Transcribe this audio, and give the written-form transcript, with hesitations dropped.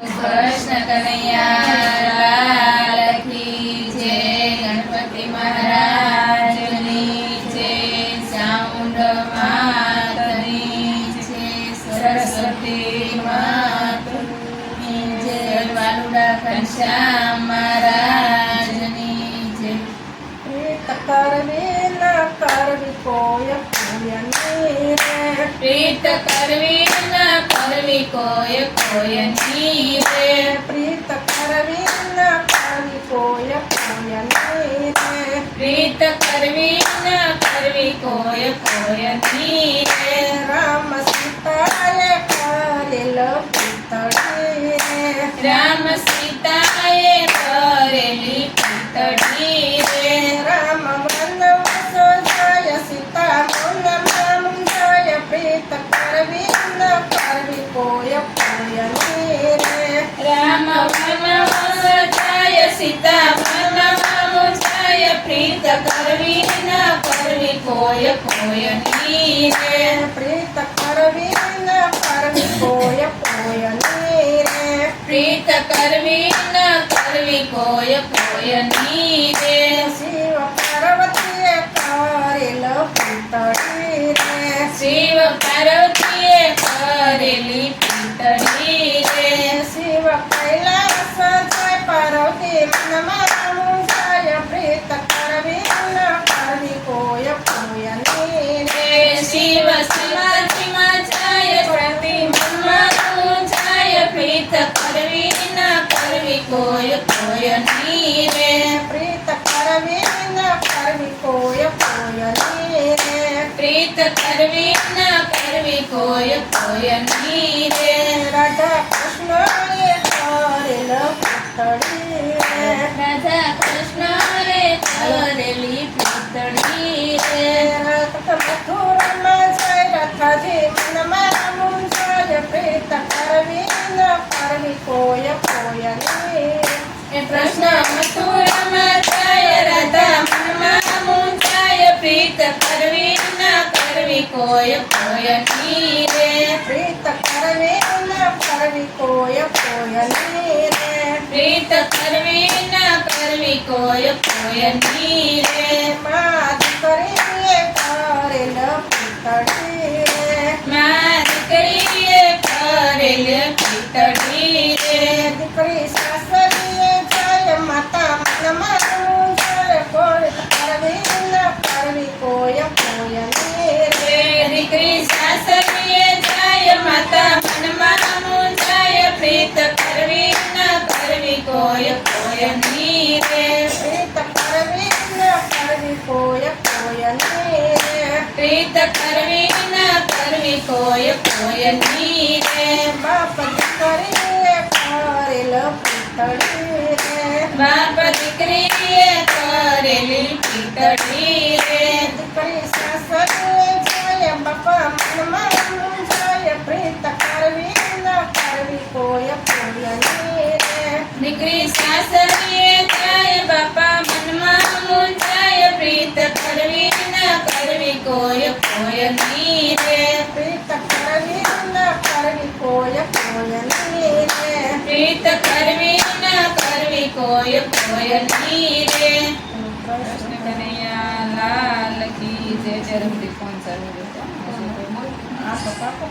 કૃષ્ણ કનૈયા લાલ કી જય, ગણપતિ મહારાજની જય, ચામુંડ માતની જય, સરસ્વતી માતની જય, વાલુડા ઘનશ્યામ મહારાજની જય. પ્રીત કરવી ન કરવી કોઈ કોયની રે, પ્રીત કરવી ન કરવી કોઈ કોયની રે, પ્રીત કરવી ન કરવી કોઈ કોયની રે, પ્રીત કરવી ન કરવી કોઈ કોયની રે. રામ સીતાએ કરેલ પૂતળી રે, રામ સીતાએ કરેલી પૂતળી રે, રામ વનવાસ જાય સીતા વનમાં મુંજાય, પ્રીત કરવી ન કરવી કોઈ કોયની રે, રામ વનવાસ જાય સીતા વનમાં મુંજાય, પ્રીત કરવી ન કરવી કોઈ કોયની રે, પ્રીત કરવી ન કરવી કોઈ કોયની રે, પ્રીત કરવી ન કરવી કોઈ કોયની રે. શિવ પાર્વતીએ કરેલ પૂતળી રે, શિવ પાર્વતીએ કરેલી પૂતળી રે, શિવ કૈલાસ જાય પાર્વતી મનમાં મુંજાય, પ્રીત કરવી ન કરવી કોઈ કોયની રે, શિવ સમાધિમાં જાય પ્રતિ મનમાં જાય, પ્રીત કરવી ન કરવી કોઈ કોયની રે, પ્રીત કરવી ન કરવી કોઈ કોયની રે, પ્રીત કરવી ન કરવી કોઈ કોયની રે. રાધા કૃષ્ણએ કરેલ પૂતળી રે, રાધા કૃષ્ણએ કરેલી પૂતળી રે, રથ મથુરામાં જાય રથજી મનમાં મુંજાય, પ્રીત કરવી ન કરવી કોઈ કોયની રે, કૃષ્ણ મથુરામાં જાય રાધા મનમાં મુંજાય, પ્રીત કરવી ન કરવી કોઈ કોયની રે, પ્રીત કરવી ન કરવી કોઈ કોયની રે, પ્રીત કરવી ન કરવી કોઈ કોયની રે. મા દીકરીએ કરેલ પૂતળી રે, મા દીકરીએ કરેલ પૂતળી રે, દીકરી સાસરીએ જાય માતા મનમાં મુંજાય, પ્રીત કરવી ન કરવી કોઈ કોયની રે, દીકરી સાસરીએ જાય માતા મનમાં મુંજાય, પ્રીત કરવી ન કરવી કોઈ કોયની રે, પ્રીત કરવી ન કરવી કોઈ કોયની રે, પ્રીત કરવી ન કરવી કોઈ કોયની રે. બાપ દીકરીએ કરેલ પૂતળી રે, બાપ દીકરીએ કરેલી પૂતળી રે, દીકરી સાસરીએ જાય બાપા મનમાં મુંજાય, પ્રીત કરવી ન કરવી કોઈ કોયની રે, દીકરી સાસરીએ જાય બાપા મનમાં મુંજાય, પ્રીત કરવી ન કરવી કોઈ કોયની રે, પ્રીત કરવી ન કરવી કોઈ કોયની રે, પ્રીત કરવી ન કરવી કોઈ કોયની રે. કૃષ્ણ કનૈયા લાલ કી જય. ફોન ચાલુ રહેતો. આ તો કાકો